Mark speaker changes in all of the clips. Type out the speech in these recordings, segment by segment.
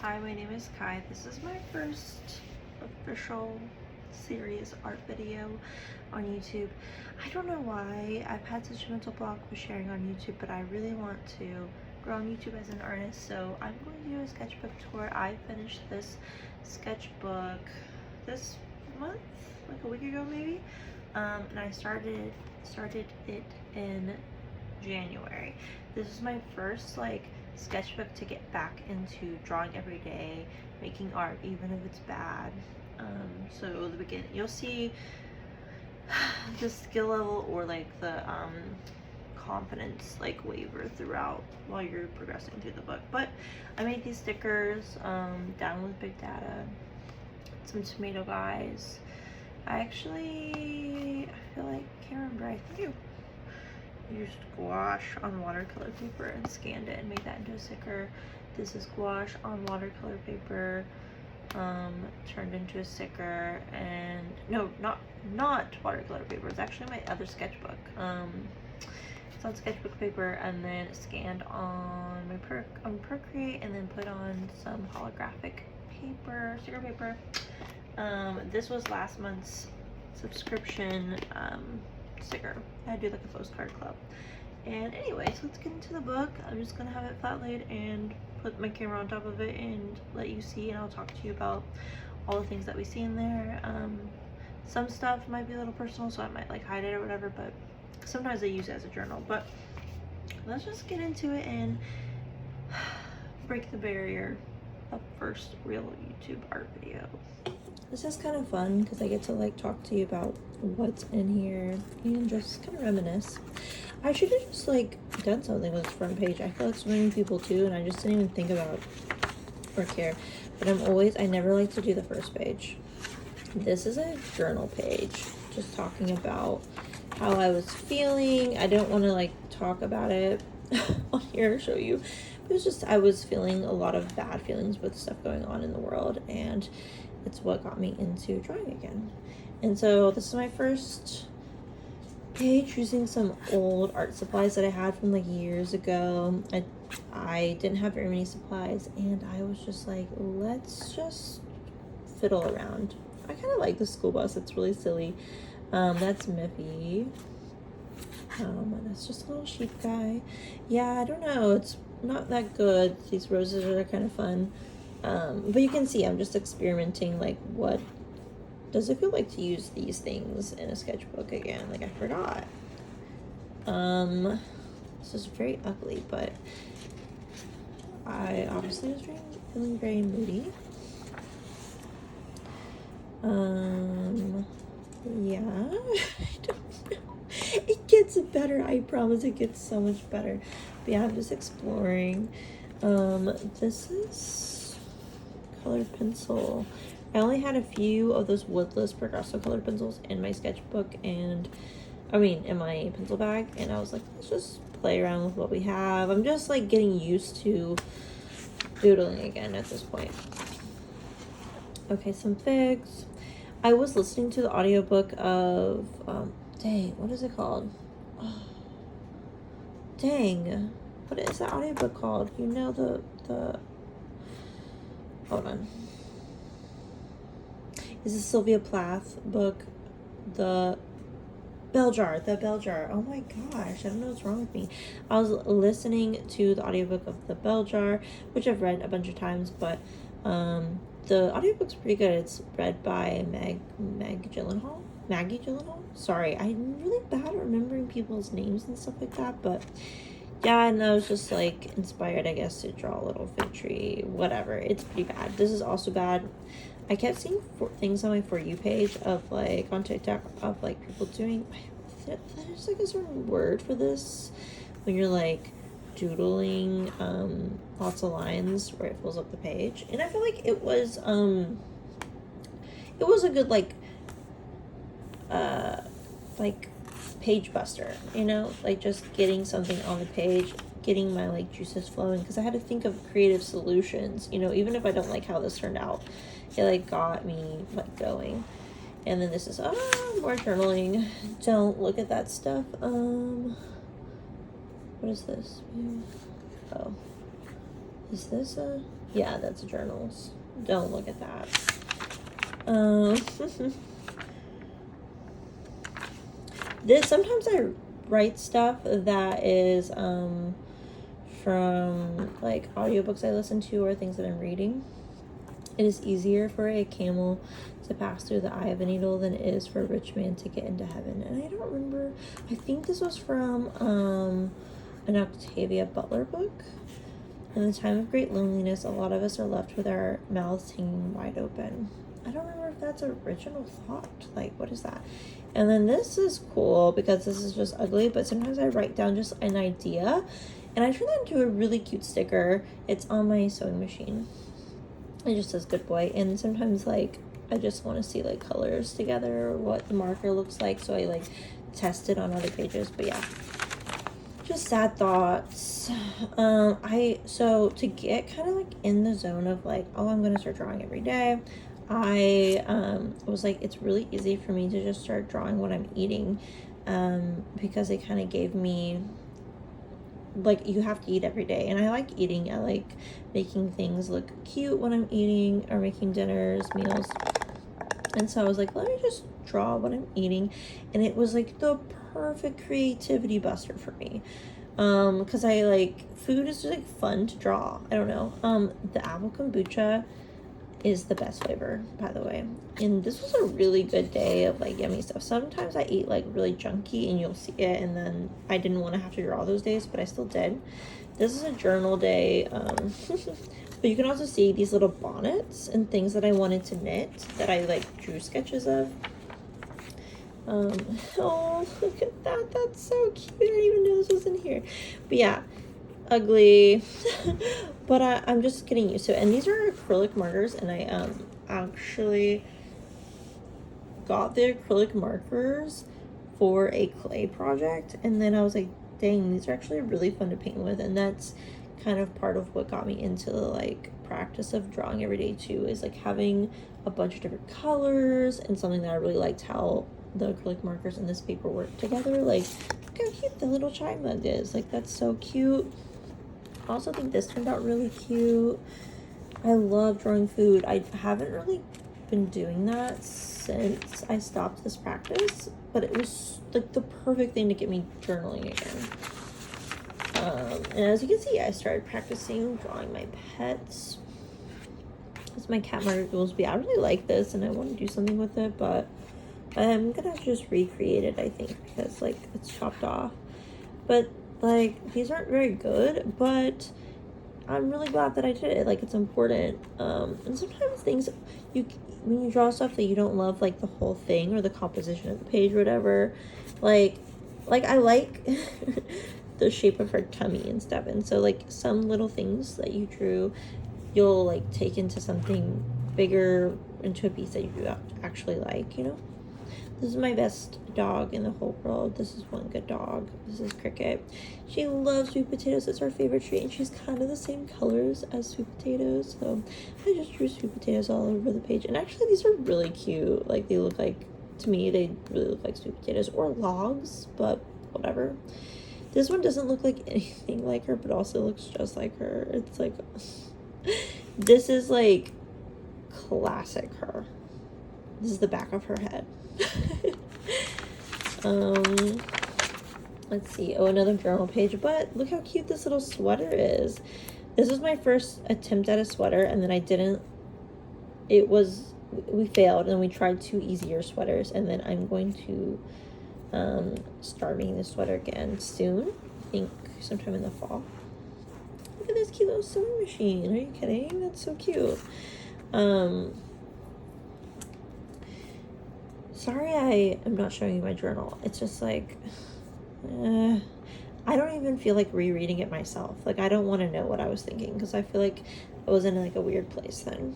Speaker 1: Hi, my name is Kai. This is my first official serious art video on YouTube. I don't know why I've had such a mental block with sharing on YouTube, but I really want to grow on YouTube as an artist, so I'm going to do a sketchbook tour. I finished this sketchbook this month, like a week ago maybe, and I started it in January. This is my first sketchbook to get back into drawing every day, making art even if it's bad. So the beginning, you'll see the skill level or the confidence waver throughout while you're progressing through the book. But I made these stickers, down with big data, some tomato guys. I feel like, can't remember, I think I used gouache on watercolor paper and scanned it and made that into a sticker. This is gouache on watercolor paper, turned into a sticker. And no, not watercolor paper, it's actually my other sketchbook. It's on sketchbook paper and then scanned on my Procreate and then put on some holographic paper, sticker paper. This was last month's subscription sticker. I do like a postcard club. And anyway, so let's get into the book. I'm just gonna have it flat laid and put my camera on top of it and let you see, and I'll talk to you about all the things that we see in there. Some stuff might be a little personal, so I might hide it or whatever, but sometimes I use it as a journal. But let's just get into it and break the barrier of first real YouTube art video. This is kind of fun because I get to talk to you about what's in here and just kind of reminisce. I should have just done something with this front page. I feel like so many people too, and I just didn't even think about or care. But I never like to do the first page. This is a journal page, just talking about how I was feeling. I don't want to talk about it on here, show you. It was just, I was feeling a lot of bad feelings with stuff going on in the world, and it's what got me into drawing again. And so this is my first page using some old art supplies that I had from years ago. I didn't have very many supplies, and I was just let's just fiddle around. I kind of like the school bus. It's really silly. That's Miffy. That's just a little sheep guy. Yeah, I don't know. It's not that good. These roses are kind of fun. But you can see I'm just experimenting, what does it feel like to use these things in a sketchbook again? I forgot. This is very ugly, but I obviously was feeling very moody. Yeah, I don't know. It gets better, I promise. It gets so much better. But yeah, I'm just exploring. This is colored pencil. I only had a few of those woodless progressive colored pencils in my sketchbook in my pencil bag, and I was let's just play around with what we have. I'm just getting used to doodling again at this point. Okay, some figs. I was listening to the audiobook of dang, what is it called? Oh, dang, what is that audiobook called? You know, the hold on. Is this Sylvia Plath book, The Bell Jar? Oh my gosh, I don't know what's wrong with me. I was listening to the audiobook of The Bell Jar, which I've read a bunch of times, but the audiobook's pretty good. It's read by Maggie Gyllenhaal. Sorry, I'm really bad at remembering people's names and stuff like that, but yeah, and I was just inspired, I guess, to draw a little fig tree, whatever. It's pretty bad. This is also bad. I kept seeing things on my For You page of on TikTok of people doing, there's a certain word for this when you're doodling lots of lines where it fills up the page, and I feel it was a good page buster, just getting something on the page, getting my juices flowing, because I had to think of creative solutions, even if I don't like how this turned out. It got me going. And then this is more journaling. Don't look at that stuff. What is this? Oh, is this a Yeah, that's journals. Don't look at that. Sometimes I write stuff that is from like audiobooks I listen to or things that I'm reading. It is easier for a camel to pass through the eye of a needle than it is for a rich man to get into heaven. And I don't remember, I think this was from an Octavia Butler book. In the time of great loneliness, a lot of us are left with our mouths hanging wide open. I don't remember if that's an original thought. Like, what is that? And then this is cool because this is just ugly, but sometimes I write down just an idea and I turn that into a really cute sticker. It's on my sewing machine. It just says good boy. And sometimes like I just want to see like colors together or what the marker looks like, so I like test it on other pages. But yeah, just sad thoughts. So to get kind of like in the zone of like, oh, I'm gonna start drawing every day, I was like, it's really easy for me to just start drawing what I'm eating, because it kind of gave me like, you have to eat every day, and I like eating. I like making things look cute when I'm eating or making dinners, meals. And so I was like, let me just draw what I'm eating, and it was like the perfect creativity buster for me, because I like, food is just like fun to draw. I don't know. The apple kombucha is the best flavor, by the way. And this was a really good day of like yummy stuff. Sometimes I eat like really junky and you'll see it, and then I didn't want to have to draw those days, but I still did. This is a journal day. But you can also see these little bonnets and things that I wanted to knit that I like drew sketches of. Oh, look at that. That's so cute. I didn't even know this was in here. But yeah, ugly. But I'm just getting used to it. And these are acrylic markers, and I actually got the acrylic markers for a clay project, and then I was like, dang, these are actually really fun to paint with. And that's kind of part of what got me into the like practice of drawing every day too, is like having a bunch of different colors, and something that I really liked how the acrylic markers and this paper work together. Like, look how cute the little chime mug is. Like, that's so cute. I also think this turned out really cute. I love drawing food. I haven't really been doing that since I stopped this practice, but it was like the perfect thing to get me journaling again. And as you can see, I started practicing drawing my pets. It's my cat Margaret Goolsby. I really like this, and I want to do something with it, but I'm gonna just recreate it, I think, because like it's chopped off. But like, these aren't very good, but I'm really glad that I did it. Like, it's important. And sometimes things, when you draw stuff that you don't love, like the whole thing or the composition of the page or whatever, like I like the shape of her tummy and stuff. And so like some little things that you drew, you'll like take into something bigger, into a piece that you actually like, you know? This is my best dog in the whole world. This is one good dog. This is Cricket. She loves sweet potatoes. It's her favorite treat, and she's kind of the same colors as sweet potatoes. So I just drew sweet potatoes all over the page. And actually, these are really cute. Like, they look like, to me, they really look like sweet potatoes or logs, but whatever. This one doesn't look like anything like her, but also looks just like her. It's like, this is like classic her. This is the back of her head. Let's see. Oh, another journal page. But look how cute this little sweater is. This was my first attempt at a sweater, and then we failed, and we tried 2 easier sweaters, and then I'm going to start making this sweater again soon. I think sometime in the fall. Look at this cute little sewing machine. Are you kidding? That's so cute. Sorry I am not showing you my journal. It's just like, I don't even feel like rereading it myself. Like, I don't want to know what I was thinking, because I feel like I was in like a weird place then.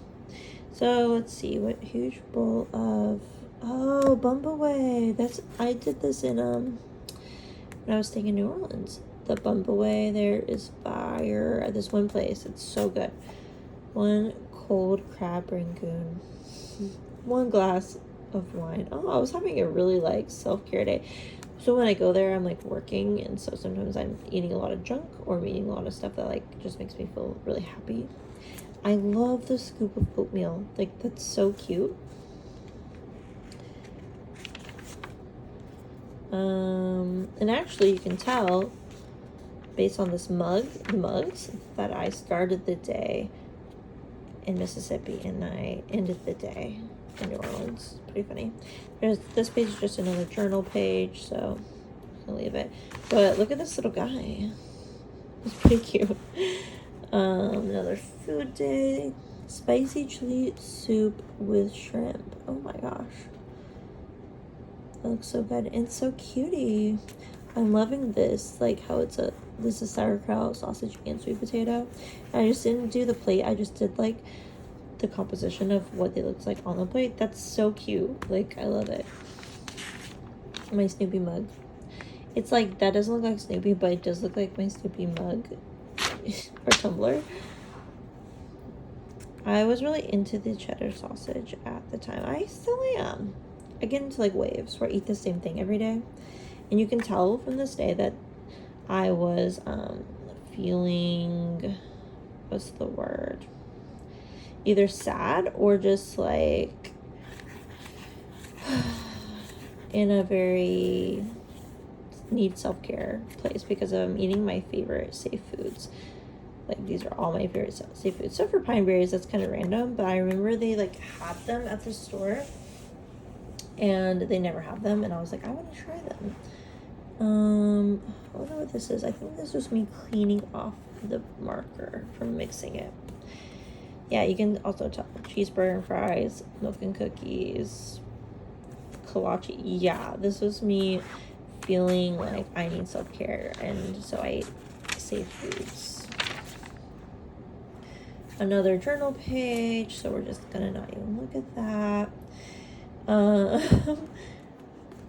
Speaker 1: So let's see, what huge bowl of, oh, Bumbaway. I did this in, when I was staying in New Orleans. The Bumbaway there is fire at this one place. It's so good. 1 cold crab rangoon. 1 glass of wine. Oh, I was having a really like self-care day. So when I go there, I'm like working, and so sometimes I'm eating a lot of junk or I'm eating a lot of stuff that like just makes me feel really happy. I love the scoop of oatmeal. Like, that's so cute. And actually you can tell based on this the mugs, that I started the day in Mississippi and I ended the day in New Orleans. Pretty funny. This page is just another journal page, so I'll leave it. But look at this little guy. It's pretty cute. Another food day. Spicy chili soup with shrimp. Oh my gosh. That looks so good and so cutie. I'm loving this, like how this is sauerkraut, sausage, and sweet potato. And I just didn't do the plate. I just did like the composition of what they looked like on the plate. That's so cute. Like, I love it. My Snoopy mug. It's like, that doesn't look like Snoopy, but it does look like my Snoopy mug or tumbler. I was really into the cheddar sausage at the time. I still am. I get into like waves where I eat the same thing every day. And you can tell from this day that I was feeling, what's the word? Either sad or just like in a very need self-care place because I'm eating my favorite safe foods. Like, these are all my favorite safe foods. So for pine berries, that's kind of random, but I remember they like had them at the store and they never have them, and I was like, I want to try them. I wonder what this is. I think this was me cleaning off the marker from mixing it. Yeah, you can also tell. Cheeseburger and fries, milk and cookies, kolache. Yeah, this was me feeling like I need self-care, and so I ate safe foods. Another journal page, so we're just gonna not even look at that.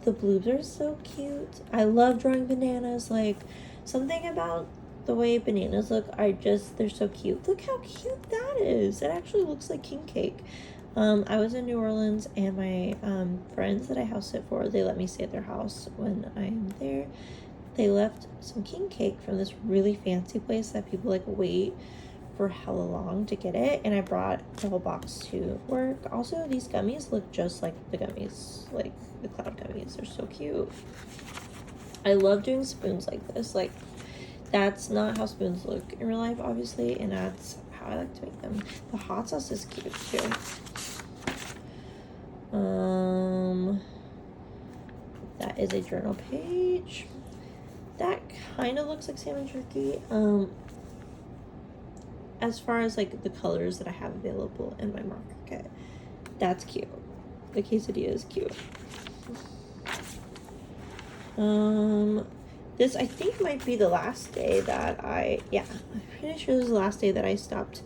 Speaker 1: The bloobs are so cute. I love drawing bananas. Like, something about the way bananas look, they're so cute. Look how cute that is. It actually looks like king cake. I was in New Orleans, and my friends that I house sit for, they let me stay at their house when I'm there. They left some king cake from this really fancy place that people like wait for hella long to get it, and I brought the whole box to work. Also, these gummies look just like the gummies, like the cloud gummies. They're so cute. I love doing spoons like this. Like, that's not how spoons look in real life, obviously, and that's how I like to make them. The hot sauce is cute too. That is a journal page. That kind of looks like salmon jerky. As far as like the colors that I have available in my marker kit, that's cute. The quesadilla is cute. This I think might be the last day that I'm pretty sure this is the last day that I stopped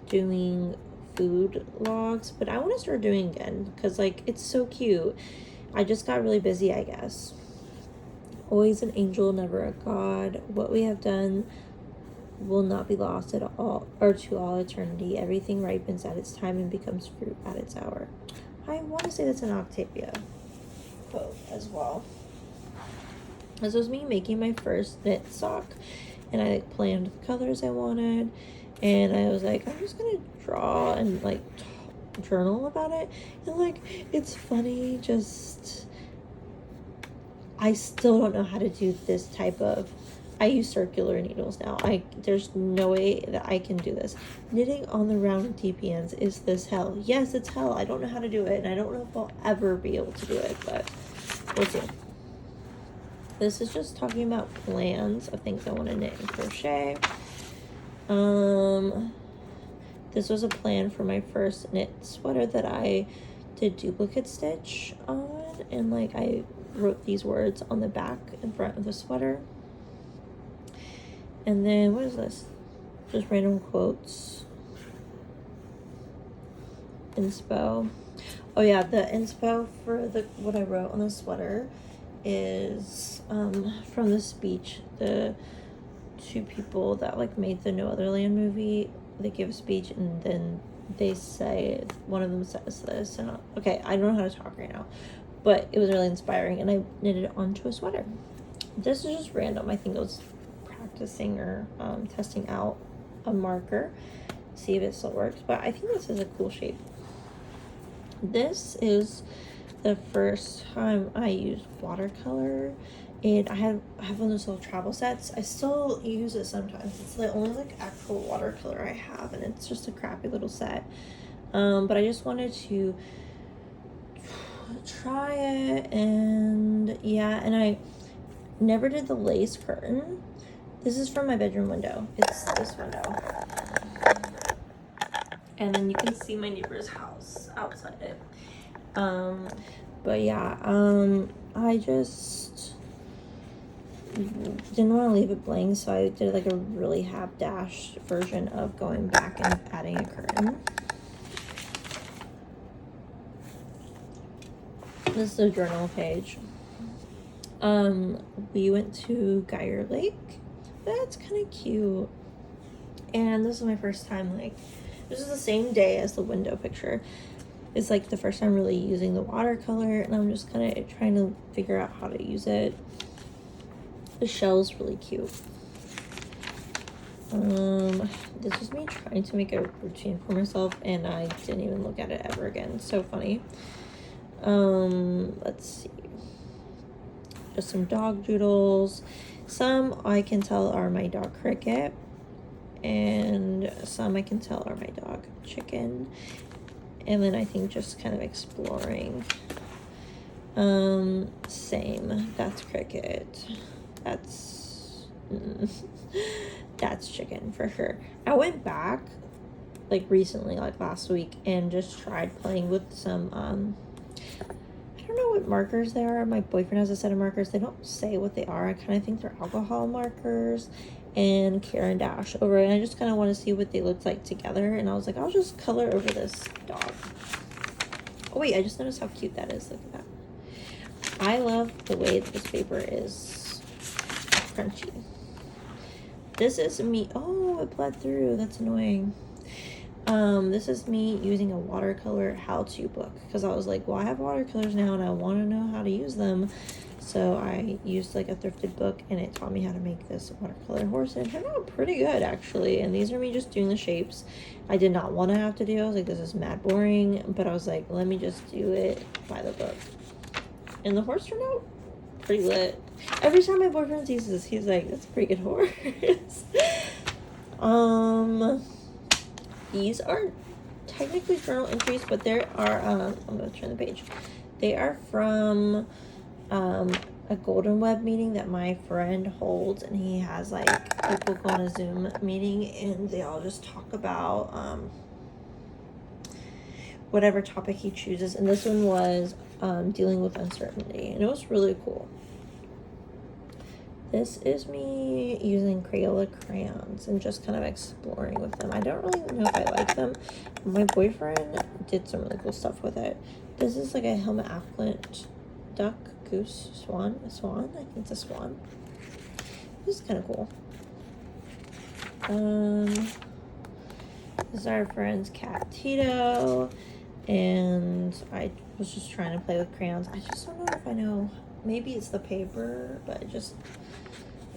Speaker 1: doing food logs, but I want to start doing again because like it's so cute. I just got really busy, I guess. Always an angel, never a god. What we have done will not be lost at all, or to all eternity. Everything ripens at its time and becomes fruit at its hour. I want to say that's an Octavia quote as well. This was me making my first knit sock, and I like planned the colors I wanted, and I was like, I'm just gonna draw and like journal about it. And like, it's funny, just I still don't know how to do this type of, I use circular needles now. There's no way that I can do this. Knitting on the round TPNs, is this hell? Yes, it's hell. I don't know how to do it, and I don't know if I'll ever be able to do it, but we'll see. This is just talking about plans of things I want to knit and crochet. This was a plan for my first knit sweater that I did duplicate stitch on, and like I wrote these words on the back and front of the sweater. And then what is this? Just random quotes. Inspo. Oh yeah, the inspo for what I wrote on the sweater is from the speech. The two people that like made the No Other Land movie, they give a speech and then they say, one of them says this, and okay, I don't know how to talk right now, but it was really inspiring, and I knitted it onto a sweater. This is just random. I think it was practicing or testing out a marker. see if it still works, but I think this is a cool shape. This is the first time I used watercolor, and I have one of those little travel sets. I still use it sometimes. It's the only like actual watercolor I have, and it's just a crappy little set. But I just wanted to try it, and yeah, and I never did the lace curtain. This is from my bedroom window. It's this window. And then you can see my neighbor's house outside it. But yeah, I just didn't want to leave it blank, so I did like a really half-dashed version of going back and adding a curtain. This is the journal page. We went to Geyer Lake. That's kind of cute. And this is my first time, like, this is the same day as the window picture. It's like the first time really using the watercolor, and I'm just kind of trying to figure out how to use it. The shell's really cute. This is me trying to make a routine for myself, and I didn't even look at it ever again. It's so funny. Let's see. Just some dog doodles. Some I can tell are my dog Cricket, and some I can tell are my dog Chicken. And then I think just kind of exploring. Same. That's Cricket. That's that's Chicken for sure. I went back like recently, like last week, and just tried playing with some I don't know what markers they are. My boyfriend has a set of markers. They don't say what they are. I kind of think they're alcohol markers and Karen Dash over it. And I just kind of want to see what they look like together. And I was like, I'll just color over this dog. Oh wait, I just noticed how cute that is. Look at that. I love the way that this paper is crunchy. This is me. Oh, it bled through. That's annoying. This is me using a watercolor how-to book, because I was like, well, I have watercolors now and I want to know how to use them. So I used like a thrifted book, and it taught me how to make this watercolor horse, and it turned out pretty good actually. And these are me just doing the shapes. I did not want to have to do. I was like, this is mad boring, but I was like, let me just do it by the book. And the horse turned out pretty lit. Every time my boyfriend sees this, he's like, that's a pretty good horse. These are technically journal entries, but there are, I'm going to turn the page. They are from a Golden Web meeting that my friend holds, and he has like people go on a Zoom meeting, and they all just talk about whatever topic he chooses. And this one was dealing with uncertainty, and it was really cool. This is me using Crayola crayons and just kind of exploring with them. I don't really know if I like them. My boyfriend did some really cool stuff with it. This is like a helmet affluent duck, goose, swan. A swan? I think it's a swan. This is kind of cool. This is our friend's cat Tito. And I was just trying to play with crayons. I just don't know if I know. Maybe it's the paper, but let's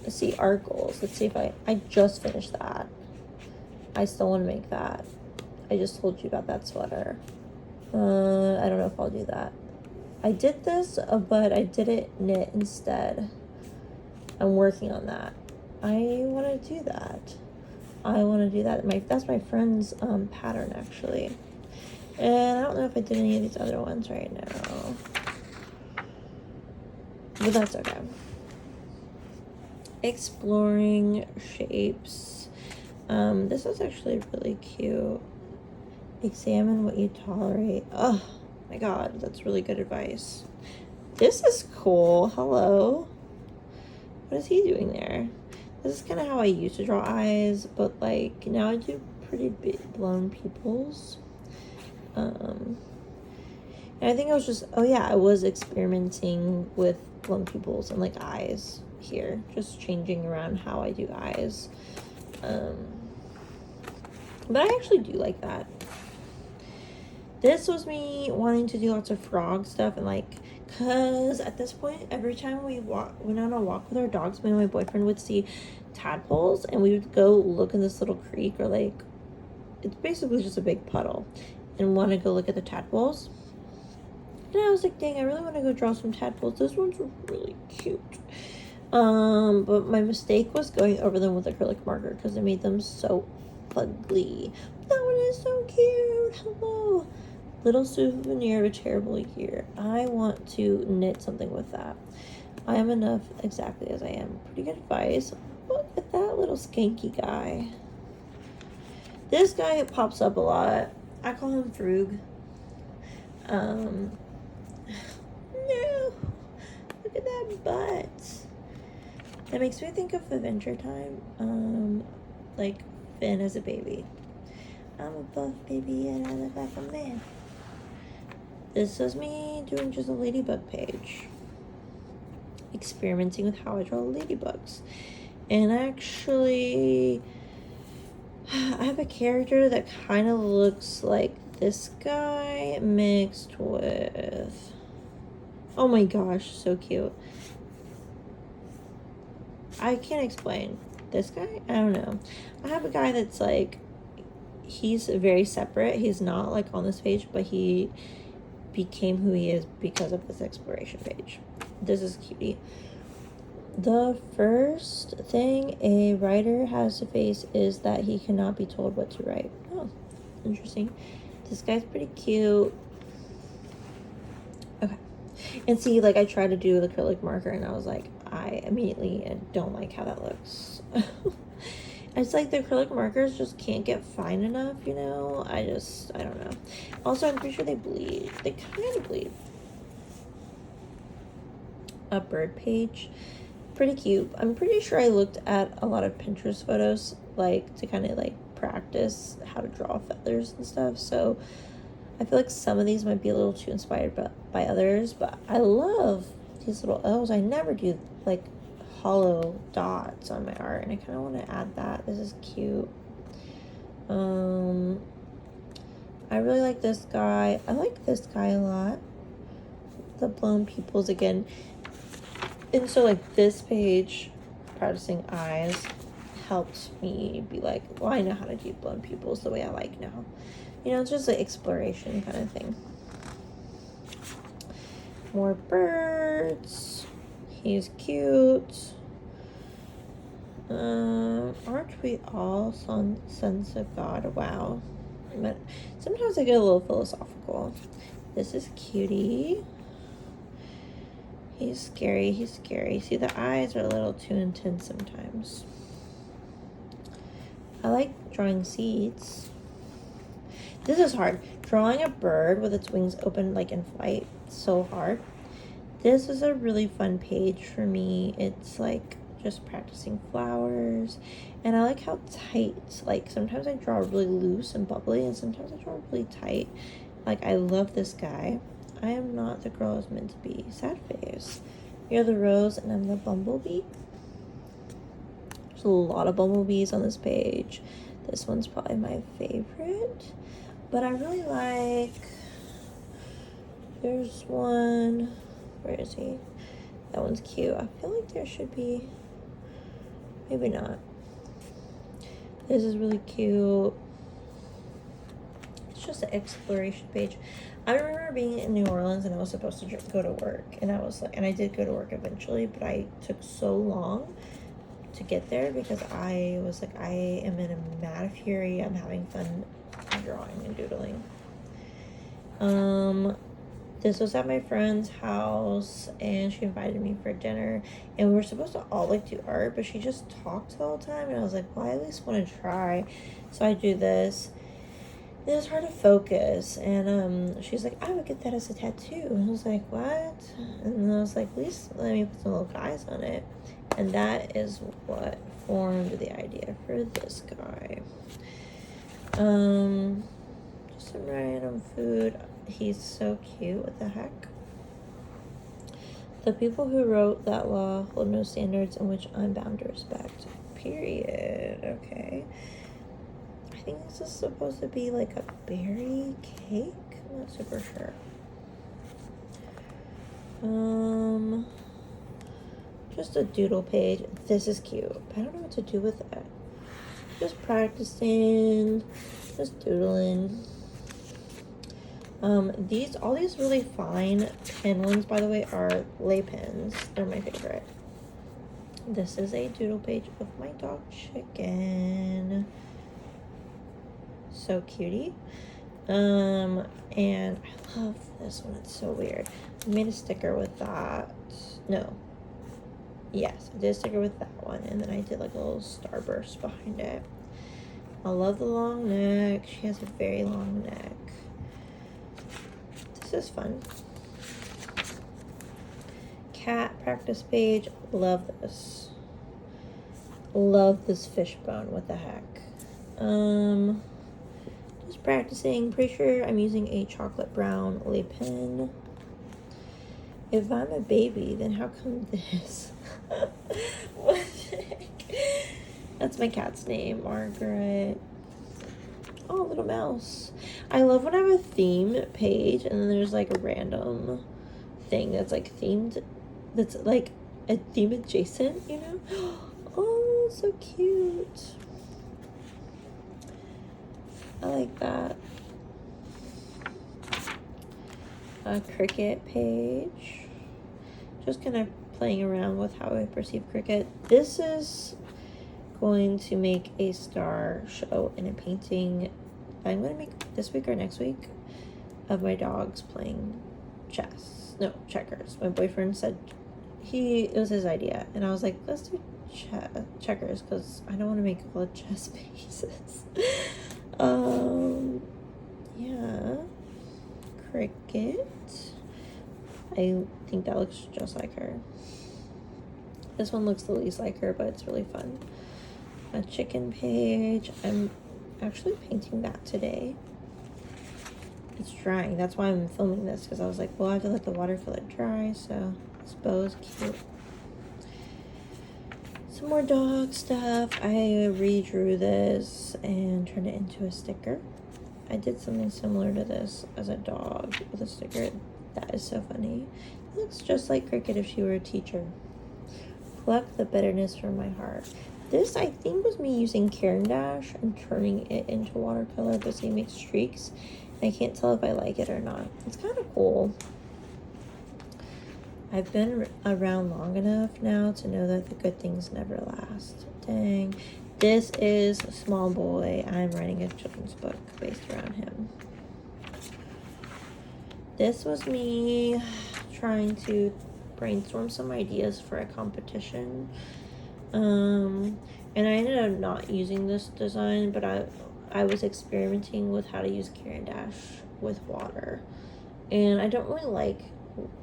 Speaker 1: see, art goals. Let's see if I just finished that. I still want to make that. I just told you about that sweater. I don't know if I'll do that. I did this, but I did it knit instead. I'm working on that. I want to do that. That's my friend's pattern actually. And I don't know if I did any of these other ones right now. But that's okay. Exploring shapes. This is actually really cute. Examine what you tolerate. Oh my god, that's really good advice. This is cool. Hello. What is he doing there? This is kind of how I used to draw eyes, but like now I do pretty big blown pupils. And I think I was just, I was experimenting with blown pupils and like eyes here, just changing around how I do eyes. But I actually do like that. This was me wanting to do lots of frog stuff, and like, cause at this point, every time we went on a walk with our dogs, me and my boyfriend would see tadpoles, and we would go look in this little creek or like it's basically just a big puddle, and want to go look at the tadpoles. And I was like, dang, I really want to go draw some tadpoles. Those ones were really cute. But my mistake was going over them with acrylic marker because it made them so ugly. That one is so cute. Hello. Little souvenir of a terrible year. I want to knit something with that. I am enough exactly as I am. Pretty good advice. Look at that little skanky guy. This guy pops up a lot. I call him Frug. No. Look at that butt. That makes me think of Adventure Time. Like Finn as a baby. I'm a buff baby and I look like a man. This is me doing just a ladybug page. Experimenting with how I draw ladybugs. And actually, I have a character that kind of looks like this guy mixed with... Oh my gosh, so cute. I can't explain. This guy? I don't know. I have a guy that's like... He's very separate. He's not like on this page, but he became who he is because of this exploration page. This is cutie. The first thing a writer has to face is that he cannot be told what to write. Oh, interesting. This guy's pretty cute. Okay. And see, like, I tried to do the acrylic marker and I was like, I immediately don't like how that looks. It's like the acrylic markers just can't get fine enough, you know? I don't know. Also, I'm pretty sure they bleed. They kind of bleed. A bird page. Pretty cute. I'm pretty sure I looked at a lot of Pinterest photos, like, to kind of, like, practice how to draw feathers and stuff. So, I feel like some of these might be a little too inspired by others. But I love these little O's. I never do, like, hollow dots on my art, and I kind of want to add that. This is cute. I really like this guy. I like this guy a lot. The blown pupils again. And so like this page, practicing eyes, helped me be like, well, I know how to do blown pupils the way I like now. You know, it's just an exploration kind of thing. More birds. He's cute. Aren't we all sons of God? Wow. But sometimes I get a little philosophical. This is cutie. He's scary. He's scary. See, the eyes are a little too intense sometimes. I like drawing seeds. This is hard. Drawing a bird with its wings open like in flight. So hard. This is a really fun page for me. It's like just practicing flowers. And I like how tight, like sometimes I draw really loose and bubbly and sometimes I draw really tight. Like I love this guy. I am not the girl I was meant to be. Sad face. You're the rose and I'm the bumblebee. There's a lot of bumblebees on this page. This one's probably my favorite. But I really like, there's one, where is he? That one's cute. I feel like there should be, maybe not. This is really cute. It's just an exploration page. I remember being in New Orleans and I was supposed to go to work, and I was like, and I did go to work eventually, but I took so long to get there because I was like, I am in a mad fury. I'm having fun drawing and doodling. This was at my friend's house and she invited me for dinner, and we were supposed to all like do art, but she just talked the whole time, and I was like, well, I at least want to try. So I do this. It was hard to focus, and she's like, I would get that as a tattoo. And I was like, what? And I was like, at least let me put some little guys on it. And that is what formed the idea for this guy. Just some random food. He's so cute. What the heck? The people who wrote that law hold no standards in which I'm bound to respect. Period. Okay. I think this is supposed to be like a berry cake. I'm not super sure. Just a doodle page. This is cute. I don't know what to do with it. Just practicing, just doodling. All these really fine pen ones, by the way, are lei pens. They're my favorite. This is a doodle page of my dog Chicken. So cutie. And I love this one. It's so weird. I made a sticker with that. No. Yes, I did a sticker with that one, and then I did like a little starburst behind it. I love the long neck. She has a very long neck. This is fun. Cat practice page. Love this. Love this fishbone. What the heck? Just practicing. Pretty sure I'm using a chocolate brown lei pen. If I'm a baby, then how come this? What the heck? That's my cat's name, Margaret. Oh, little mouse. I love when I have a theme page and then there's like a random thing that's like themed, that's like a theme adjacent, you know? Oh, so cute. I like that. A Cricut page. Just kind of playing around with how I perceive Cricut. This is going to make a star show in a painting I'm going to make this week or next week of my dogs playing checkers. My boyfriend said it was his idea, and I was like, let's do checkers because I don't want to make all the chess pieces. Yeah, Cricket. I think that looks just like her. This one looks the least like her, but it's really fun. A Chicken page. I'm actually painting that today. It's drying. That's why I'm filming this, because I was like, well, I have to let the watercolor dry. So this bow is cute. Some more dog stuff. I redrew this and turned it into a sticker. I did something similar to this as a dog with a sticker. That is so funny. It looks just like Cricket if she were a teacher. Pluck the bitterness from my heart. This, I think, was me using Caran d'Ache and turning it into watercolor to see make streaks. I can't tell if I like it or not. It's kind of cool. I've been around long enough now to know that the good things never last. Dang. This is Small Boy. I'm writing a children's book based around him. This was me trying to brainstorm some ideas for a competition. And I ended up not using this design, but I was experimenting with how to use Caran d'Ache with water. And I don't really like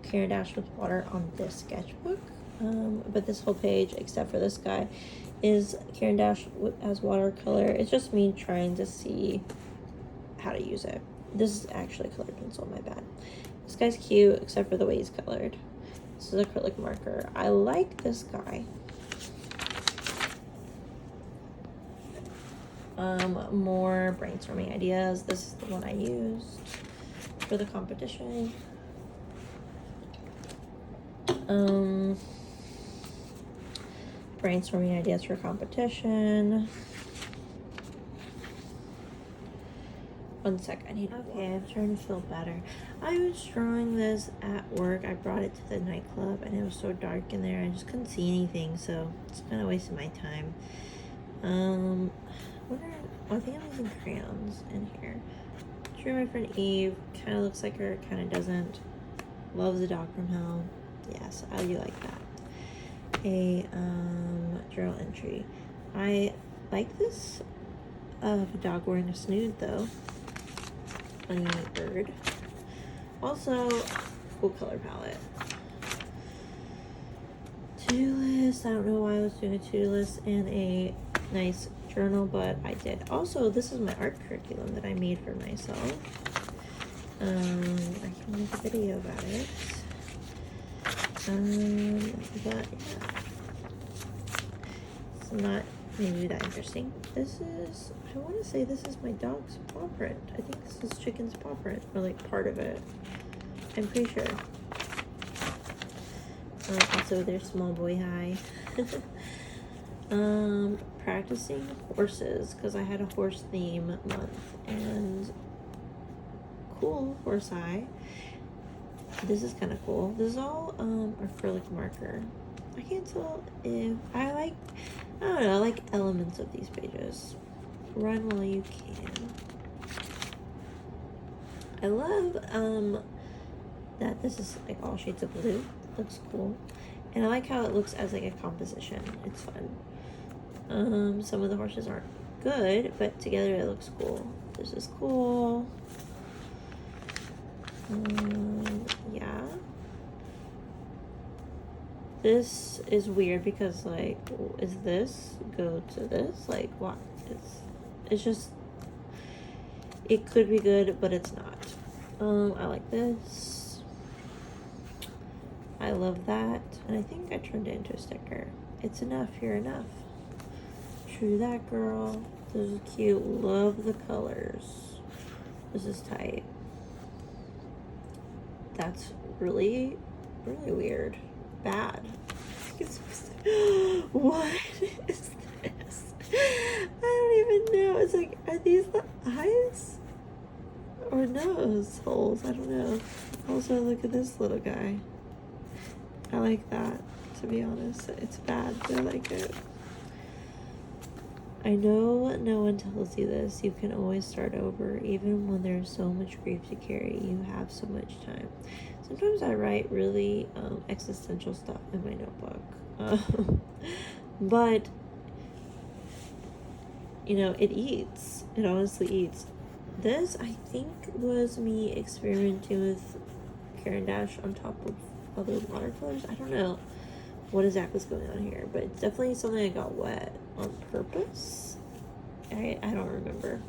Speaker 1: Caran d'Ache with water on this sketchbook. But this whole page, except for this guy, is Caran d'Ache as watercolor. It's just me trying to see how to use it. This is actually colored pencil, my bad. This guy's cute, except for the way he's colored. This is acrylic marker. I like this guy. More brainstorming ideas. This is the one I used for the competition. Brainstorming ideas for competition. 1 sec, I need. Okay, I'm starting to feel better. I was drawing this at work. I brought it to the nightclub and it was so dark in there. I just couldn't see anything, so it's kind of wasting my time. I think I'm using crayons in here. Drew my friend Eve. Kind of looks like her, kind of doesn't. Loves the dog from hell. Yes, I do like that. A journal entry. I like this of a dog wearing a snood though. Funny bird. Also, cool color palette. To-do list. I don't know why I was doing a to-do list and a nice journal, but I did. Also, this is my art curriculum that I made for myself. I can make a video about it. But yeah, it's not maybe that interesting. This is, I want to say this is my dog's paw print. I think this is Chicken's paw print, or like part of it. I'm pretty sure. Also, there's Small Boy High. Practicing horses because I had a horse theme month, and cool horse eye. This is kind of cool. This is all acrylic marker. I can't tell if I don't know, I like elements of these pages. Run while you can. I love that this is like all shades of blue. It looks cool. And I like how it looks as like a composition. It's fun. Some of the horses aren't good, but together it looks cool. This is cool. Yeah. This is weird because like, is this go to this? Like what? It's just, it could be good, but it's not. I like this. I love that. And I think I turned it into a sticker. It's enough, you're enough. True that, girl. This is cute. Love the colors. This is tight. That's really, really weird. Bad. What is this? I don't even know. It's like, are these the eyes? Or nose holes? I don't know. Also, look at this little guy. I like that, to be honest. It's bad, but I like it. I know no one tells you this. You can always start over. Even when there's so much grief to carry, you have so much time. Sometimes I write really existential stuff in my notebook. But, you know, it eats. It honestly eats. This, I think, was me experimenting with Caran d'Ache on top of other watercolors. I don't know what exactly is going on here, but it's definitely something that got wet on purpose. I don't remember.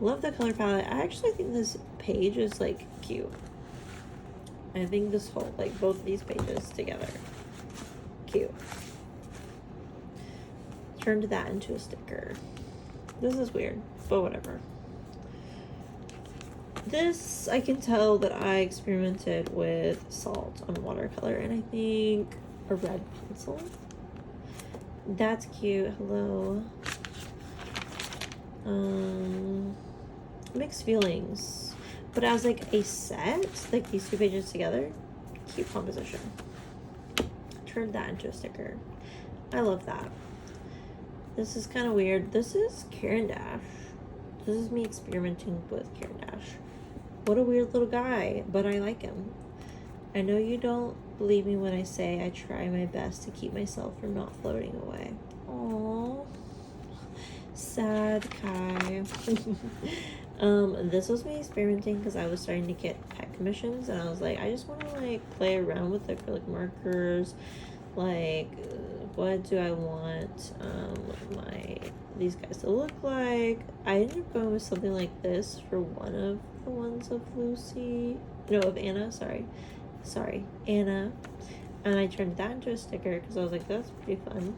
Speaker 1: Love the color palette. I actually think this page is like cute. I think this whole, like both of these pages together, cute. Turned that into a sticker. This is weird, but whatever. This, I can tell that I experimented with salt on watercolor, and I think a red pencil. That's cute. Hello. Mixed feelings. But as like a set, like these two pages together, cute composition. Turned that into a sticker. I love that. This is kind of weird. This is Caran d'Ache. This is me experimenting with Caran d'Ache. What a weird little guy, but I like him. I know you don't believe me when I say I try my best to keep myself from not floating away. Aww. Sad Kai. This was me experimenting because I was starting to get pet commissions, and I was like, I just want to like play around with acrylic markers. Like, what do I want these guys to look like? I ended up going with something like this for one of the ones of of Anna, sorry, Anna. And I turned that into a sticker because I was like, that's pretty fun.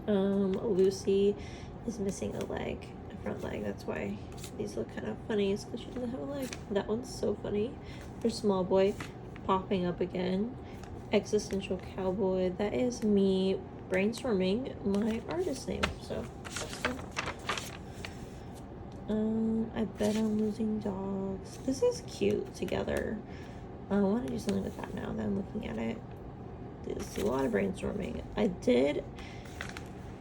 Speaker 1: Lucy is missing a leg, a front leg. That's why these look kind of funny, is because she doesn't have a leg. That one's so funny. There's Small Boy popping up again. Existential Cowboy. That is me brainstorming my artist name. So that's fun. I bet I'm losing dogs. This is cute together. I want to do something with that now that I'm looking at it. There's a lot of brainstorming.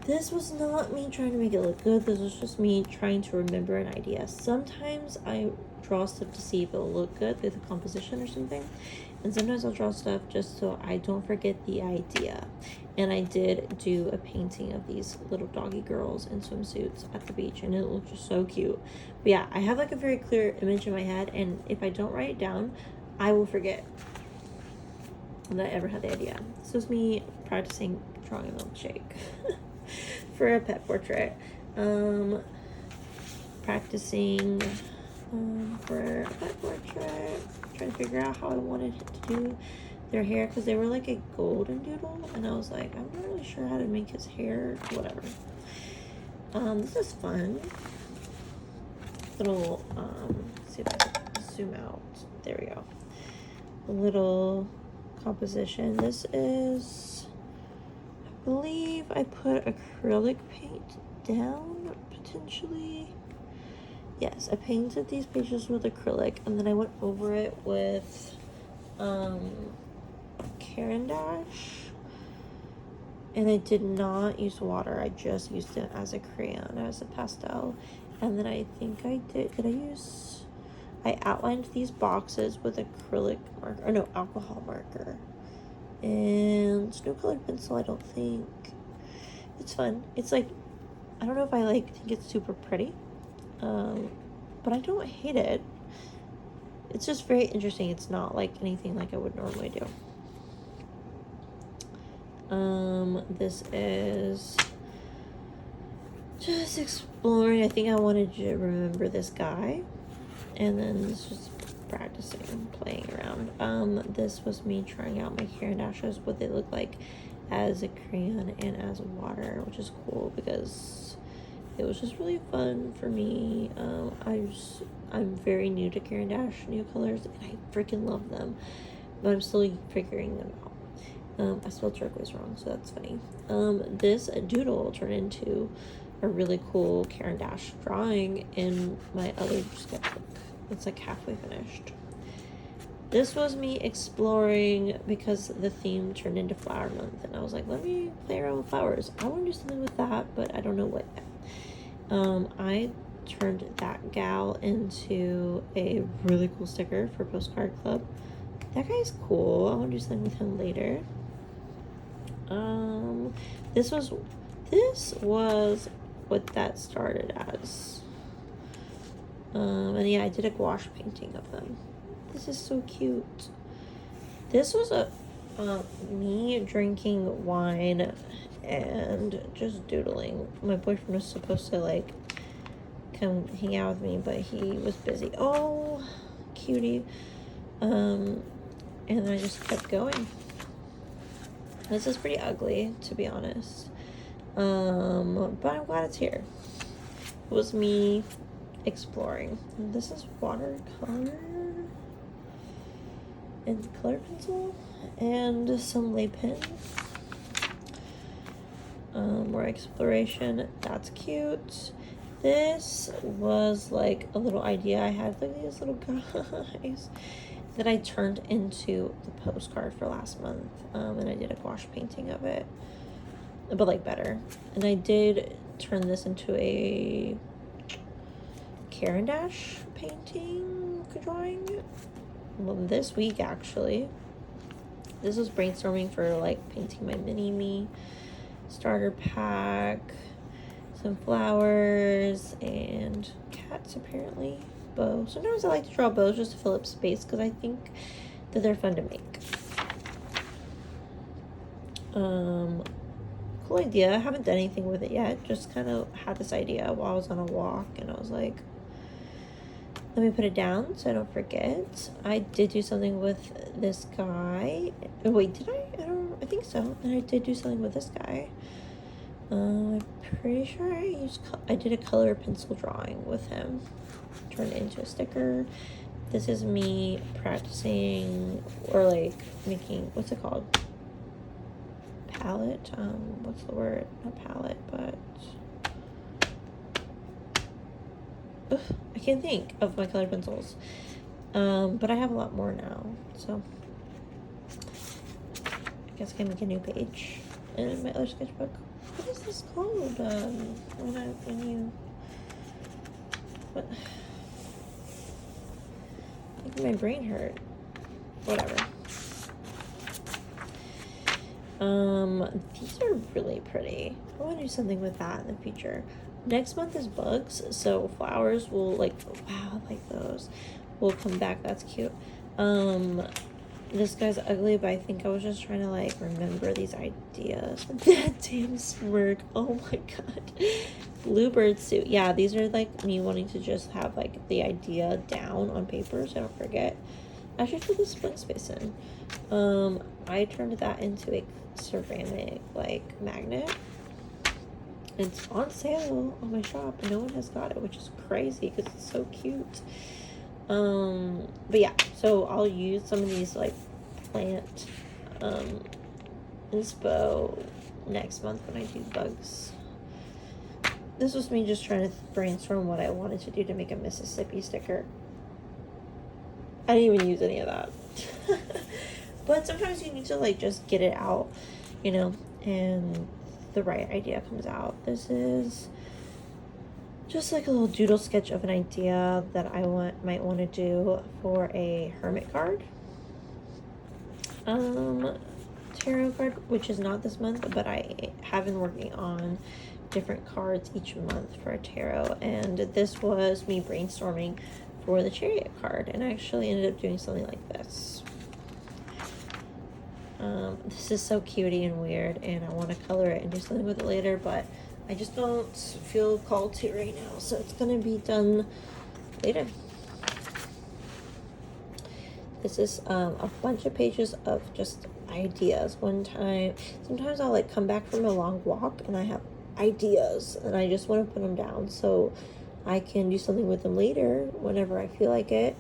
Speaker 1: This was not me trying to make it look good. This was just me trying to remember an idea. Sometimes I draw stuff to see if it'll look good with a composition or something. And sometimes I'll draw stuff just so I don't forget the idea. And I did do a painting of these little doggy girls in swimsuits at the beach, and it looked just so cute. But yeah, I have like a very clear image in my head, and if I don't write it down, I will forget that I ever had the idea. This was me practicing drawing a milkshake for a pet portrait. Practicing for a pet portrait. Trying to figure out how I wanted to do their hair, because they were like a golden doodle, and I was like, I'm not really sure how to make his hair. Whatever. This is fun. Little see if I can zoom out. There we go. A little composition. This is believe I put acrylic paint down, potentially. Yes, I painted these pages with acrylic, and then I went over it with Caran d'Ache. And I did not use water. I just used it as a crayon, as a pastel. And then I think I did I outlined these boxes with acrylic marker, or no, alcohol marker. And no colored pencil, I don't think. It's fun. It's like, I don't know if I think it's super pretty. But I don't hate it. It's just very interesting. It's not like anything like I would normally do. This is just exploring. I think I wanted to remember this guy. And then this was practicing, playing around. This was me trying out my Caran d'Aches, what they look like as a crayon and as water, which is cool because it was just really fun for me. I'm very new to Caran d'Ache new colors, and I freaking love them, but I'm still figuring them out. I spelled turquoise wrong, so that's funny. This doodle turned into a really cool Caran d'Ache drawing in my other sketchbook. It's like halfway finished. This was me exploring because the theme turned into flower month, and I was like, let me play around with flowers. I want to do something with that, but I don't know what yet. I turned that gal into a really cool sticker for Postcard Club. That guy's cool. I want to do something with him later. This was what that started as. And yeah, I did a gouache painting of them. This is so cute. This was me drinking wine and just doodling. My boyfriend was supposed to come hang out with me, but he was busy. Oh, cutie. And then I just kept going. This is pretty ugly, to be honest. But I'm glad it's here. It was me exploring. And this is watercolor and color pencil and some lay pen. More exploration. That's cute. This was like a little idea I had, like these little guys that I turned into the postcard for last month. And I did a gouache painting of it, but like better. And I did turn this into a Caran d'Ache painting drawing. Well, this week actually. This was brainstorming for painting my mini me starter pack, some flowers, and cats apparently. Bows. Sometimes I like to draw bows just to fill up space because I think that they're fun to make. Cool idea. I haven't done anything with it yet. Just kind of had this idea while I was on a walk, and I was like, let me put it down so I don't forget. I did do something with this guy. Oh, wait, did I? I think so. And I did do something with this guy. I'm pretty sure I did a color pencil drawing with him. Turned it into a sticker. This is me practicing or making, what's it called? Palette. What's the word? Not palette, but I can't think of my colored pencils. But I have a lot more now, so I guess I can make a new page in my other sketchbook. What is this called? What? Making my brain hurt. Whatever. These are really pretty. I want to do something with that in the future. Next month is bugs, so flowers will wow, I like those. Will come back. That's cute. This guy's ugly, but I think I was just trying to remember these ideas. That damn smirk. Oh my god. Bluebird suit. Yeah, these are me wanting to just have the idea down on paper so I don't forget. I should put this blank space in. I turned that into a ceramic magnet. It's on sale on my shop and no one has got it, which is crazy because it's so cute. But yeah, so I'll use some of these plant inspo next month when I do bugs. This was me just trying to brainstorm what I wanted to do to make a Mississippi sticker. I didn't even use any of that. But sometimes you need to like just get it out, you know, and the right idea comes out. This is just like a little doodle sketch of an idea that I might want to do for a hermit card. Tarot card, which is not this month, but I have been working on different cards each month for a tarot, and this was me brainstorming for the Chariot card, and I actually ended up doing something like this. This is so cutie and weird, and I want to color it and do something with it later, but I just don't feel called to right now, so it's gonna be done later. This is a bunch of pages of just ideas. Sometimes I'll like come back from a long walk and I have ideas and I just want to put them down so I can do something with them later whenever I feel like it.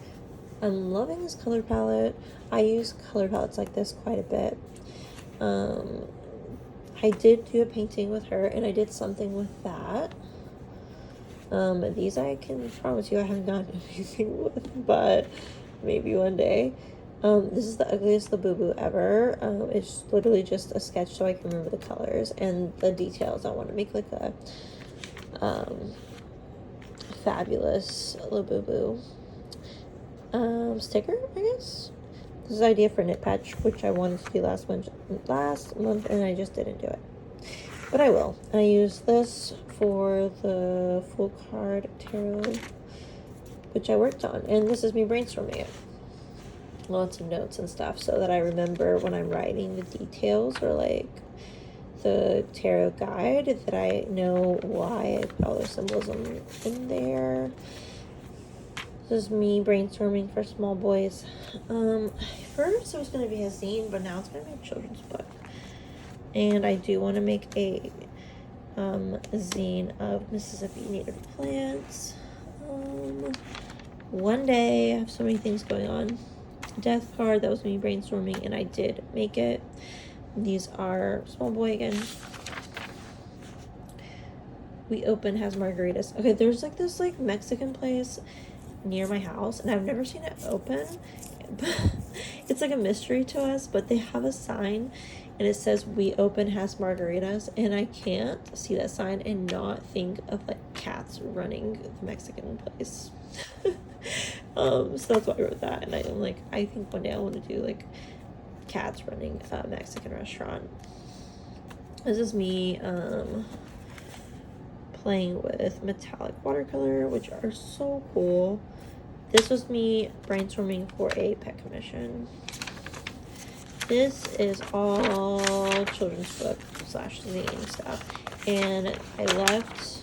Speaker 1: I'm loving this color palette. I use color palettes like this quite a bit. I did do a painting with her and I did something with that. These I can promise you I haven't done anything with, but maybe one day. This is the ugliest Labubu ever. It's literally just a sketch so I can remember the colors and the details. I want to make like a fabulous Labubu sticker, I guess. This is an idea for Knit Patch, which I wanted to do last month, and I just didn't do it. But I will. I use this for the full card tarot, which I worked on, and this is me brainstorming it. Lots of notes and stuff so that I remember when I'm writing the details or like the tarot guide that I know why I put all the symbolism in there. This is me brainstorming for small boys. First it was going to be a zine, but now it's going to be a children's book. And I do want to make a zine of Mississippi native plants. One day, I have so many things going on. Death card, that was me brainstorming, and I did make it. These are small boy again. We Open has margaritas. Okay, there's like this like Mexican place near my house, and I've never seen it open. It's like a mystery to us, but they have a sign and it says We Open has margaritas, and I can't see that sign and not think of like cats running the Mexican place. So that's why I wrote that, and I'm like, I think one day I want to do like cats running a Mexican restaurant. This is me playing with metallic watercolor, which are so cool. This was me brainstorming for a pet commission. This is all children's book / zine stuff, and I left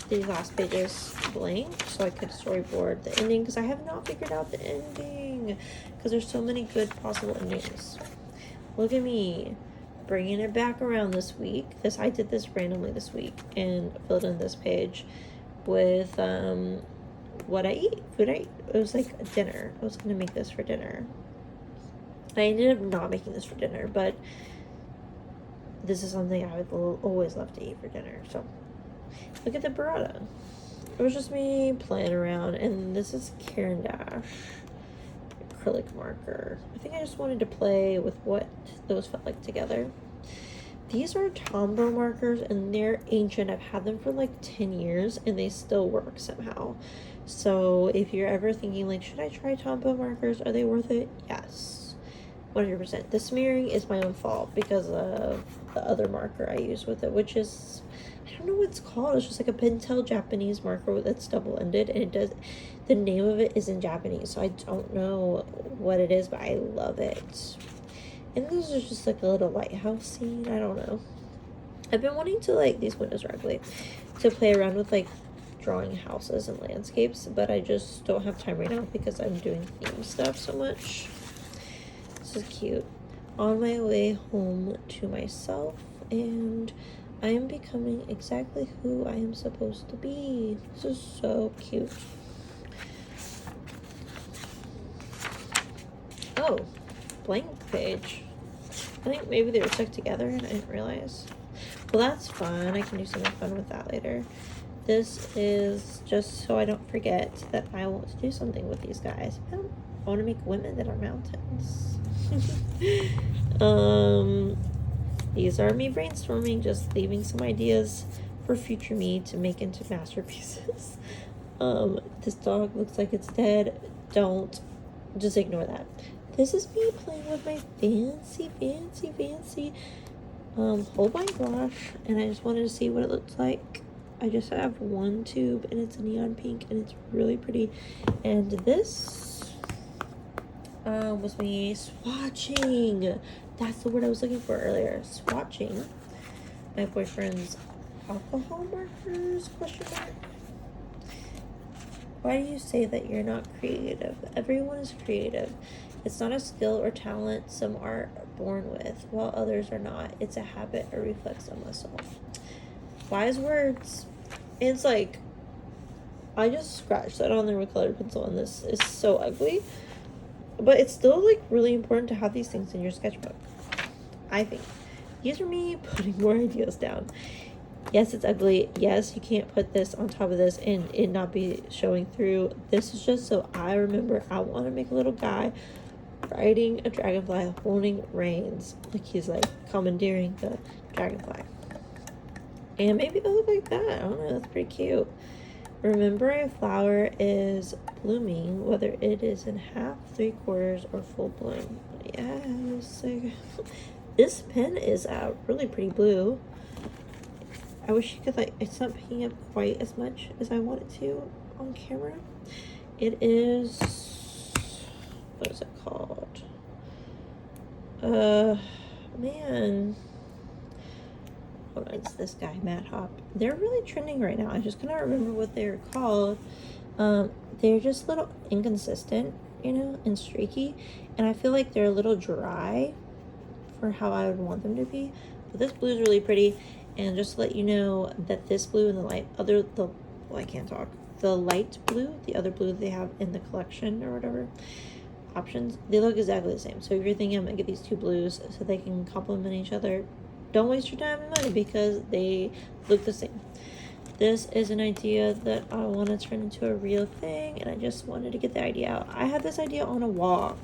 Speaker 1: these last pages blank so I could storyboard the ending, because I have not figured out the ending because there's so many good possible endings. Look at me bringing it back around this week. I did this randomly this week and filled in this page with what I eat, food I eat. It was like dinner. I was gonna make this for dinner. I ended up not making this for dinner, but this is something I would always love to eat for dinner. So look at the burrata. It was just me playing around, and this is Caran d'Ache acrylic marker. I think I just wanted to play with what those felt like together. These are Tombow markers, and they're ancient. I've had them for like 10 years and they still work somehow. So if you're ever thinking like, should I try Tombow markers? Are they worth it? Yes, 100%. The smearing is my own fault because of the other marker I use with it, which is, I don't know what it's called. It's just like a Pentel Japanese marker that's double-ended, and it does, the name of it is in Japanese, so I don't know what it is, but I love it. And this is just like a little lighthouse scene. I don't know. I've been wanting to, like, these windows are ugly, to play around with like drawing houses and landscapes, but I just don't have time right now because I'm doing theme stuff so much. This is cute. On my way home to myself, and I am becoming exactly who I am supposed to be. This is so cute. Oh, blank page. I think maybe they were stuck together and I didn't realize. Well, that's fun. I can do something fun with that later. This is just so I don't forget that I want to do something with these guys. I want to make women that are mountains. These are me brainstorming, just leaving some ideas for future me to make into masterpieces. This dog looks like it's dead. Don't. Just ignore that. This is me playing with my fancy Holbein gouache, and I just wanted to see what it looks like. I just have one tube, and it's a neon pink, and it's really pretty. And this was me swatching. That's the word I was looking for earlier. Swatching my boyfriend's alcohol markers, question mark. Why do you say that you're not creative? Everyone is creative. It's not a skill or talent some are born with, while others are not. It's a habit or reflex of muscle. Wise words. And it's like, I just scratched that on there with colored pencil, and this is so ugly. But it's still like really important to have these things in your sketchbook, I think. These are me putting more ideas down. Yes, it's ugly. Yes, you can't put this on top of this and it not be showing through. This is just so I remember I want to make a little guy riding a dragonfly holding reins. Like he's like commandeering the dragonfly. And maybe they'll look like that. I don't know. That's pretty cute. Remember, a flower is blooming, whether it is in half, 3/4, or full bloom. Yes. This pen is really pretty blue. I wish you could, like, it's not picking up quite as much as I want it to on camera. It is, what is it called? Man. Hold on, it's this guy, Matt Hop. They're really trending right now. I just cannot remember what they're called. They're just a little inconsistent, you know, and streaky. And I feel like they're a little dry for how I would want them to be. But this blue is really pretty. And just to let you know that this blue and the light I can't talk. The light blue, the other blue they have in the collection or whatever options, they look exactly the same. So if you're thinking I'm gonna get these two blues so they can complement each other, don't waste your time and money because they look the same. This is an idea that I want to turn into a real thing, and I just wanted to get the idea out. I had this idea on a walk.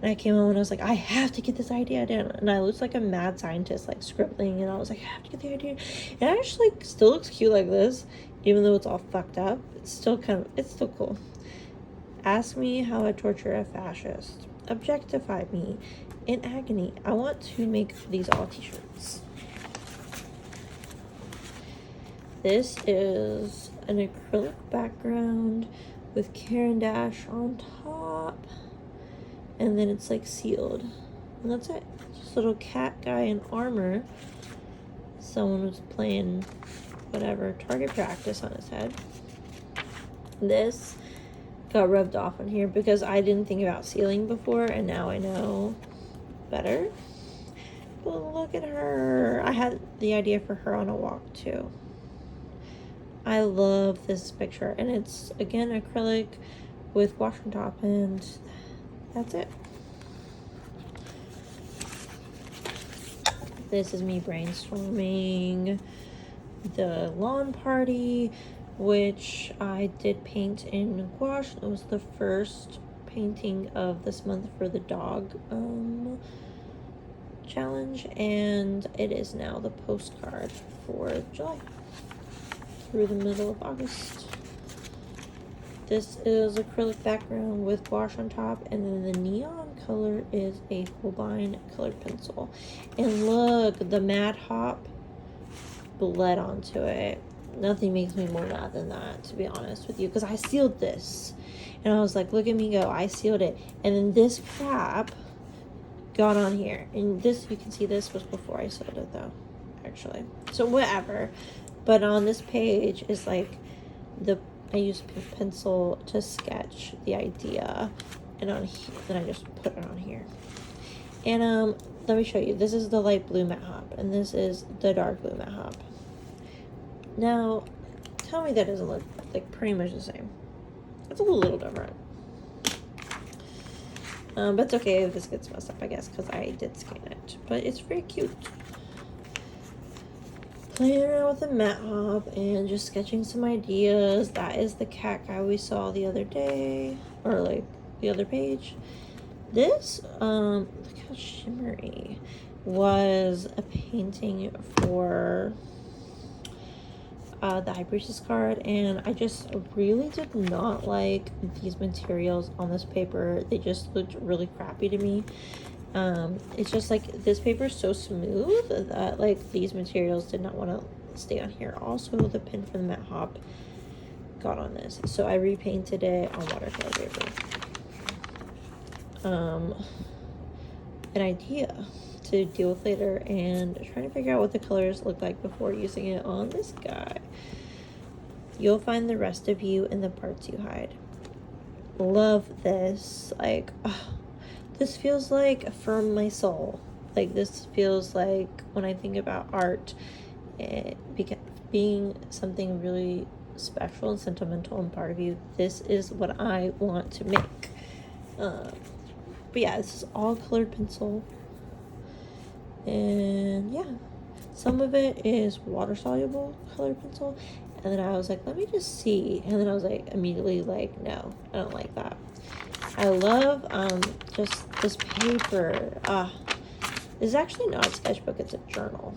Speaker 1: And I came home and I was like, I have to get this idea down. And I looked like a mad scientist, like scribbling. And I was like, I have to get the idea. And it actually like still looks cute like this, even though it's all fucked up. It's still cool. Ask me how I torture a fascist. Objectify me in agony. I want to make these all t-shirts. This is an acrylic background with Caran d'Ache on top. And then it's like sealed. And that's it. Just a little cat guy in armor. Someone was playing whatever, target practice on his head. This got rubbed off on here because I didn't think about sealing before, and now I know better. But look at her. I had the idea for her on a walk too. I love this picture, and it's again acrylic with gouache on top, and that's it. This is me brainstorming the lawn party, which I did paint in gouache. It was the first painting of this month for the dog challenge, and it is now the postcard for July through the middle of August. This is acrylic background with gouache on top, and then the neon color is a Holbein colored pencil. And look, the Mad Hop bled onto it. Nothing makes me more mad than that, to be honest with you, because I sealed this. And I was like, look at me go, I sealed it. And then this crap got on here. And this, you can see this was before I sealed it though, actually. So whatever. But on this page is like I used pencil to sketch the idea, and on here, then I just put it on here. And let me show you. This is the light blue Matte Hop, and this is the dark blue Matte Hop. Now, tell me that doesn't look like pretty much the same. It's a little different. But it's okay if this gets messed up, I guess, because I did scan it. But it's very cute. Playing around with the matte hop and just sketching some ideas. That is the cat guy we saw the other day, or like the other page. This, look how shimmery, was a painting for the High Priestess card, and I just really did not like these materials on this paper. They just looked really crappy to me. It's just like this paper is so smooth that like these materials did not want to stay on here. Also, the pin for the matte hop got on this, so I repainted it on watercolor paper. An idea to deal with later, and trying to figure out what the colors look like before using it on this guy. You'll find the rest of you in the parts you hide. Love this. Like, this feels like from my soul. Like, this feels like when I think about art, being something really special and sentimental and part of you, this is what I want to make. But yeah, this is all colored pencil. And yeah, some of it is water soluble colored pencil. And then I was like, let me just see. And then I was like, immediately like, no, I don't like that. I love just this paper. This is actually not a sketchbook, it's a journal.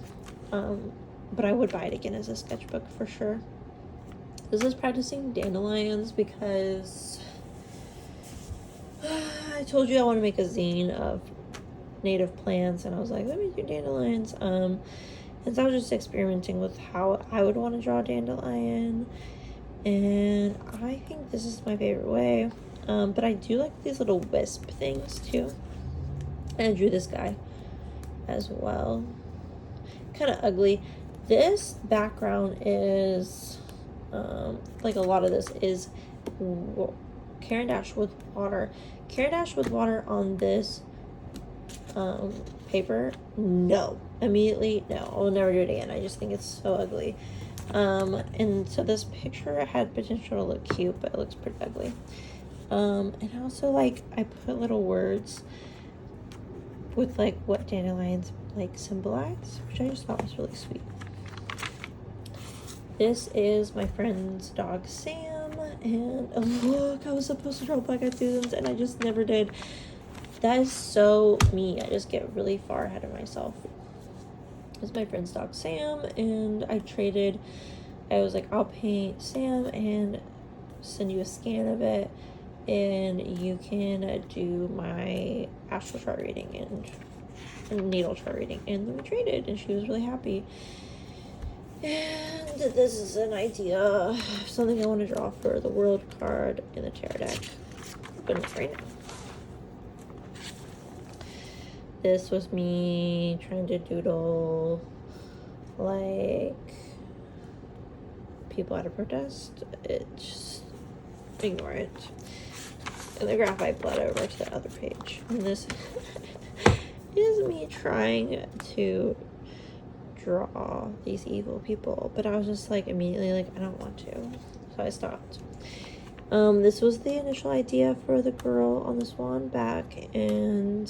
Speaker 1: But I would buy it again as a sketchbook for sure. This is practicing dandelions because I told you I want to make a zine of native plants, and I was like, let me do dandelions. And so I was just experimenting with how I would want to draw a dandelion, and I think this is my favorite way. But I do like these little wisp things too. And I drew this guy as well. Kind of ugly. This background is like a lot of this is Caran d'Ache with water. Caran d'Ache with water on this paper, no. Immediately, no. I'll never do it again. I just think it's so ugly. And so this picture had potential to look cute, but it looks pretty ugly. And also, like, I put little words with, like, what dandelions, like, symbolize, which I just thought was really sweet. This is my friend's dog, Sam, and oh, look, I was supposed to draw black-eyed Susans, and I just never did. That is so me. I just get really far ahead of myself. This is my friend's dog, Sam, and I was like, I'll paint Sam and send you a scan of it, and you can do my astral chart reading and natal chart reading. And then we traded, and she was really happy. And this is an idea of something I want to draw for the world card in the tarot deck. Open it right now. This was me trying to doodle like people at a protest. It just ignore it. And the graphite bled over to the other page. And this is me trying to draw these evil people, but I was just like immediately like, I don't want to, so I stopped. This was the initial idea for the girl on the swan back, and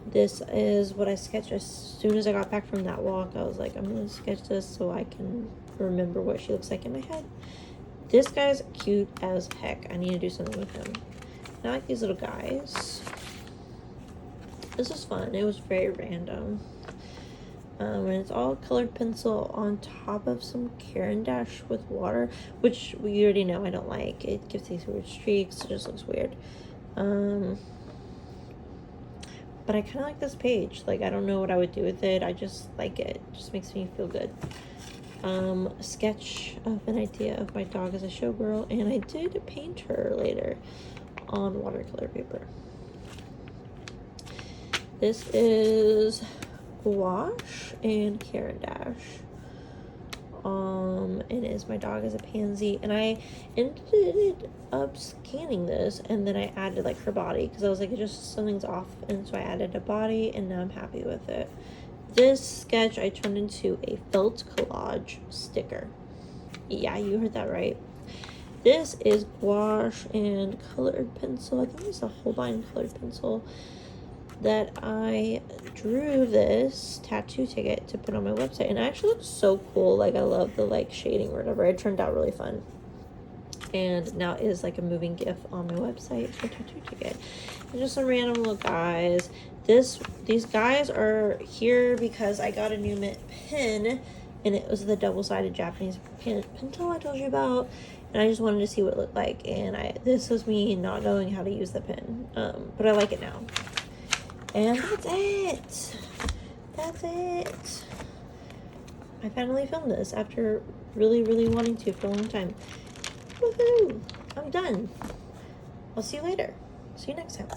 Speaker 1: this is what I sketched as soon as I got back from that walk. I was like, I'm gonna sketch this so I can remember what she looks like in my head. This guy's cute as heck. I need to do something with him. I like these little guys. This is fun. It was very random. And it's all colored pencil on top of some Caran d'Ache with water, which we already know I don't like. It gives these weird streaks. It just looks weird. But I kind of like this page. Like, I don't know what I would do with it. I just like it. It just makes me feel good. A sketch of an idea of my dog as a showgirl, and I did paint her later on watercolor paper. This is gouache and Caran d'Ache. And it is my dog as a pansy, and I ended up scanning this, and then I added like her body because I was like, it just something's off, and so I added a body, and now I'm happy with it. This sketch I turned into a felt collage sticker. Yeah, you heard that right. this is gouache and colored pencil. I think it's a Holbein colored pencil that I drew this tattoo ticket to put on my website, and it actually looks so cool. Like, I love the like shading or whatever. It turned out really fun, and now it is like a moving GIF on my website for tattoo ticket. And just some random little guys. These guys are here because I got a new pen, and it was the double-sided Japanese pen tool I told you about, and I just wanted to see what it looked like. And this was me not knowing how to use the pen, but I like it now. And that's it. That's it. I finally filmed this after really, really wanting to for a long time. Woohoo! I'm done. I'll see you later. See you next time.